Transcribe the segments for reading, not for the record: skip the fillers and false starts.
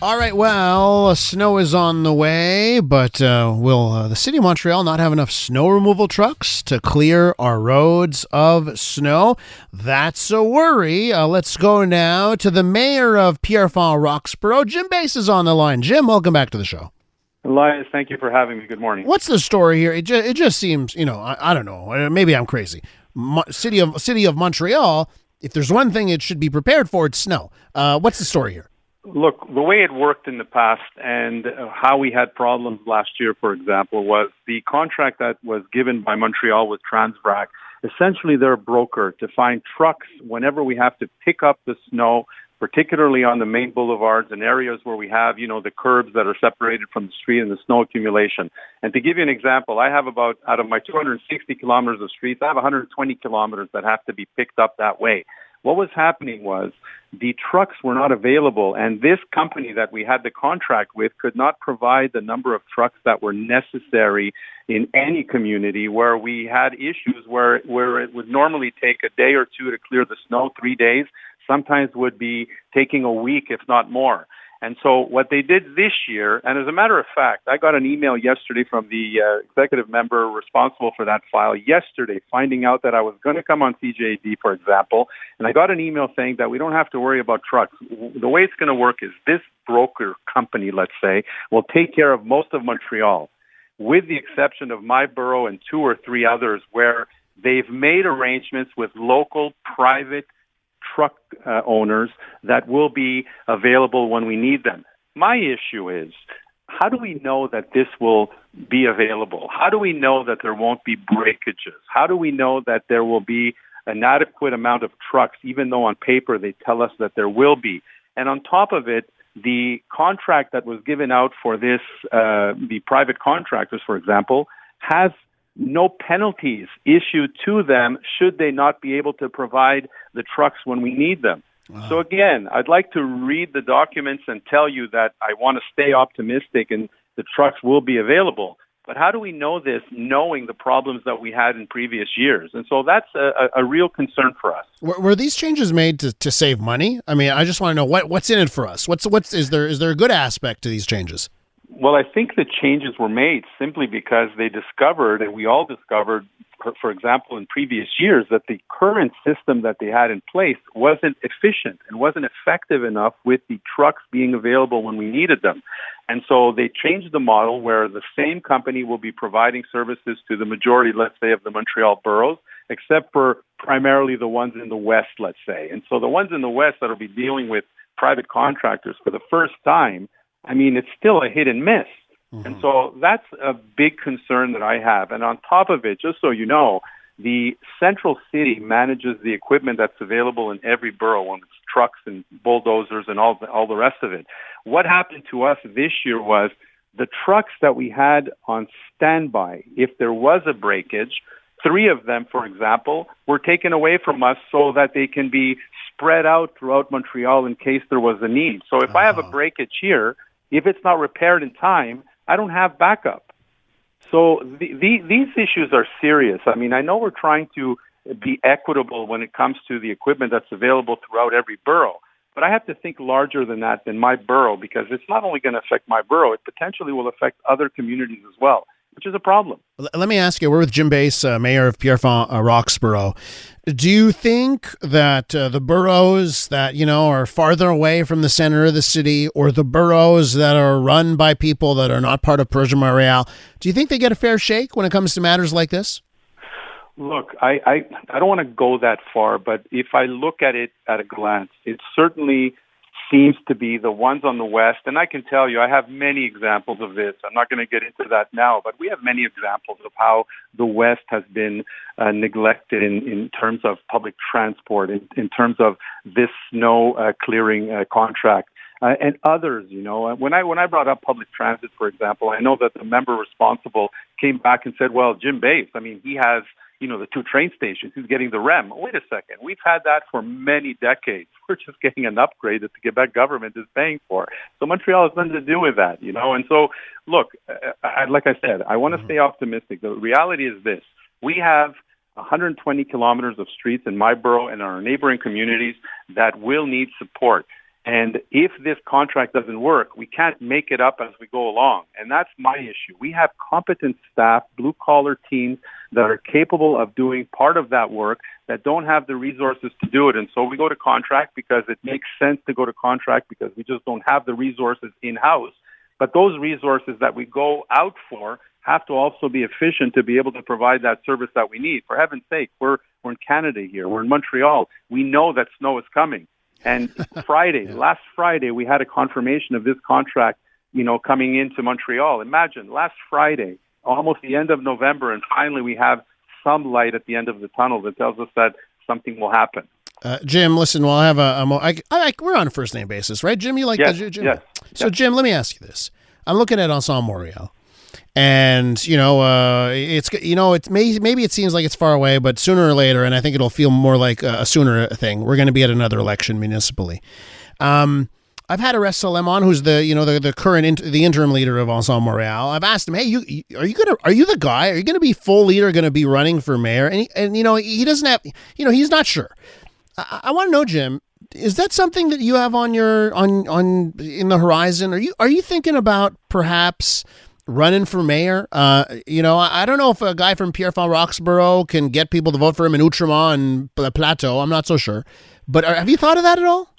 All right, well, snow is on the way, but will the city of Montreal not have enough snow removal trucks to clear our roads of snow? That's a worry. Let's go now to the mayor of Pierrefonds-Roxboro. Jim Beis is on the line. Jim, welcome back to the show. Elias, thank you for having me. Good morning. What's the story here? It just seems, I don't know. Maybe I'm crazy. City of Montreal, if there's one thing it should be prepared for, it's snow. What's the story here? Look, the way it worked in the past and how we had problems last year, for example, was the contract that was given by Montreal with Transbrac. Essentially, they're a broker to find trucks whenever we have to pick up the snow, particularly on the main boulevards and areas where we have, the curbs that are separated from the street and the snow accumulation. And to give you an example, I have out of my 260 kilometers of streets, I have 120 kilometers that have to be picked up that way. What was happening was the trucks were not available, and this company that we had the contract with could not provide the number of trucks that were necessary in any community where we had issues where it would normally take a day or two to clear the snow, 3 days, sometimes would be taking a week, if not more. And so what they did this year, and as a matter of fact, I got an email yesterday from the executive member responsible for that file yesterday, finding out that I was going to come on CJD, for example, and I got an email saying that we don't have to worry about trucks. The way it's going to work is this broker company, let's say, will take care of most of Montreal, with the exception of my borough and 2 or 3 others where they've made arrangements with local private truck owners that will be available when we need them. My issue is, how do we know that this will be available? How do we know that there won't be breakages? How do we know that there will be an adequate amount of trucks, even though on paper they tell us that there will be? And on top of it, the contract that was given out for this, the private contractors, for example, has no penalties issued to them should they not be able to provide the trucks when we need them. Wow. So again, I'd like to read the documents and tell you that I want to stay optimistic and the trucks will be available. But how do we know this knowing the problems that we had in previous years? And so that's a real concern for us. Were these changes made to save money? I mean, I just want to know what's in it for us. Is there a good aspect to these changes? Well, I think the changes were made simply because they discovered, and we all discovered, for example, in previous years, that the current system that they had in place wasn't efficient and wasn't effective enough with the trucks being available when we needed them. And so they changed the model where the same company will be providing services to the majority, let's say, of the Montreal boroughs, except for primarily the ones in the west, let's say. And so the ones in the west that will be dealing with private contractors for the first time, I mean, it's still a hit and miss. Mm-hmm. And so that's a big concern that I have. And on top of it, just so you know, the central city manages the equipment that's available in every borough, when it's trucks and bulldozers and all the rest of it. What happened to us this year was the trucks that we had on standby, if there was a breakage, 3 of them, for example, were taken away from us so that they can be spread out throughout Montreal in case there was a need. So if I have a breakage here, if it's not repaired in time, I don't have backup. So these issues are serious. I mean, I know we're trying to be equitable when it comes to the equipment that's available throughout every borough, but I have to think larger than that, than my borough, because it's not only going to affect my borough, it potentially will affect other communities as well, which is a problem. Let me ask you, we're with Jim Beis, mayor of Pierrefonds-Roxboro. Do you think that the boroughs that, are farther away from the center of the city, or the boroughs that are run by people that are not part of Projet Montréal, do you think they get a fair shake when it comes to matters like this? Look, I don't want to go that far, but if I look at it at a glance, it certainly seems to be the ones on the west, and I can tell you I have many examples of this. I'm not going to get into that now, but we have many examples of how the west has been neglected in terms of public transport, in terms of this snow clearing contract. And others, when I brought up public transit, for example, I know that the member responsible came back and said, well, Jim Beis, I mean, he has, the 2 train stations. He's getting the REM. Wait a second. We've had that for many decades. We're just getting an upgrade that the Quebec government is paying for. So Montreal has nothing to do with that, And so, look, like I said, I want to stay optimistic. The reality is this. We have 120 kilometers of streets in my borough and our neighboring communities that will need support. And if this contract doesn't work, we can't make it up as we go along. And that's my issue. We have competent staff, blue-collar teams that are capable of doing part of that work that don't have the resources to do it. And so we go to contract because it makes sense to go to contract because we just don't have the resources in-house. But those resources that we go out for have to also be efficient to be able to provide that service that we need. For heaven's sake, we're in Canada here. We're in Montreal. We know that snow is coming. And last Friday, we had a confirmation of this contract, coming into Montreal. Imagine, last Friday, almost the end of November, and finally we have some light at the end of the tunnel that tells us that something will happen. Jim, listen, we'll have we're on a first name basis, right? Jim, you like yes, Jim? Yes. So, Jim, let me ask you this. I'm looking at Ensemble Montreal. And, maybe it seems like it's far away, but sooner or later, and I think it'll feel more like a sooner thing, we're going to be at another election municipally. I've had Arès Salem on, who's the current the interim leader of Ensemble Montreal. I've asked him, hey, are you the guy? Are you going to be full leader, going to be running for mayor? And he doesn't have, he's not sure. I want to know, Jim, is that something that you have on in the horizon? Are you thinking about perhaps running for mayor? I don't know if a guy from Pierrefonds-Roxboro can get people to vote for him in Outremont and Plateau. I'm not so sure. But have you thought of that at all?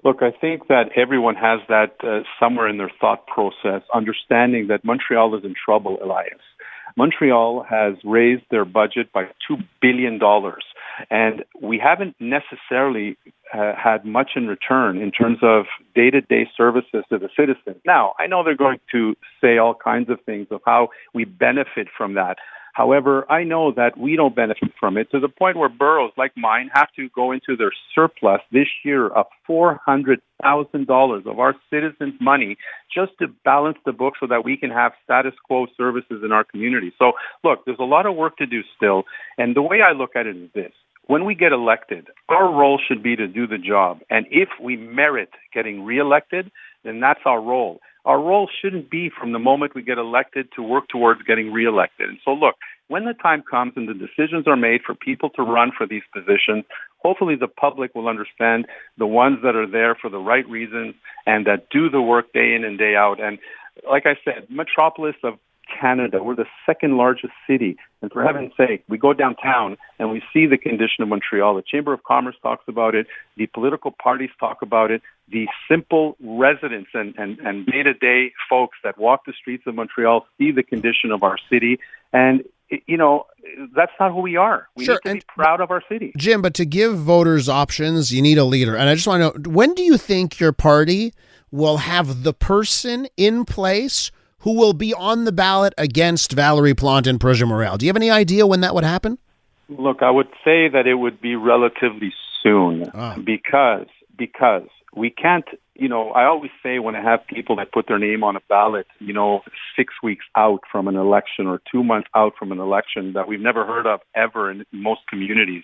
Look, I think that everyone has that somewhere in their thought process, understanding that Montreal is in trouble, Elias. Montreal has raised their budget by $2 billion, and we haven't necessarily had much in return in terms of day-to-day services to the citizens. Now, I know they're going to say all kinds of things of how we benefit from that. However, I know that we don't benefit from it to the point where boroughs like mine have to go into their surplus this year of $400,000 of our citizens' money just to balance the book so that we can have status quo services in our community. So, look, there's a lot of work to do still. And the way I look at it is this. When we get elected, our role should be to do the job. And if we merit getting reelected, then that's our role. Our role shouldn't be from the moment we get elected to work towards getting reelected. And so, look, when the time comes and the decisions are made for people to run for these positions, hopefully the public will understand the ones that are there for the right reasons and that do the work day in and day out. And like I said, metropolis of Canada, we're the second largest city. And for heaven's sake, we go downtown and we see the condition of Montreal. The Chamber of Commerce talks about it. The political parties talk about it. The simple residents and day-to-day folks that walk the streets of Montreal see the condition of our city. And, that's not who we are. We need to be proud of our city. Jim, but to give voters options, you need a leader. And I just want to know, when do you think your party will have the person in place who will be on the ballot against Valérie Plante and Persia Morel? Do you have any idea when that would happen? Look, I would say that it would be relatively soon because we can't, I always say when I have people that put their name on a ballot, 6 weeks out from an election or 2 months out from an election that we've never heard of ever in most communities.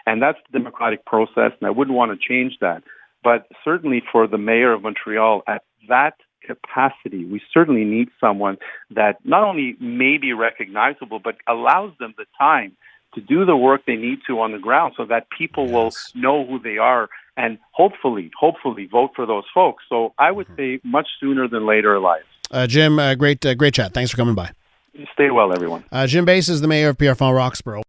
And that's the democratic process, and I wouldn't want to change that. But certainly for the mayor of Montreal, at that capacity, we certainly need someone that not only may be recognizable, but allows them the time to do the work they need to on the ground so that people will know who they are and hopefully vote for those folks. So I would say much sooner than later, Elias. Jim, great chat. Thanks for coming by. Stay well, everyone. Jim Beis is the mayor of Pierrefonds-Roxboro.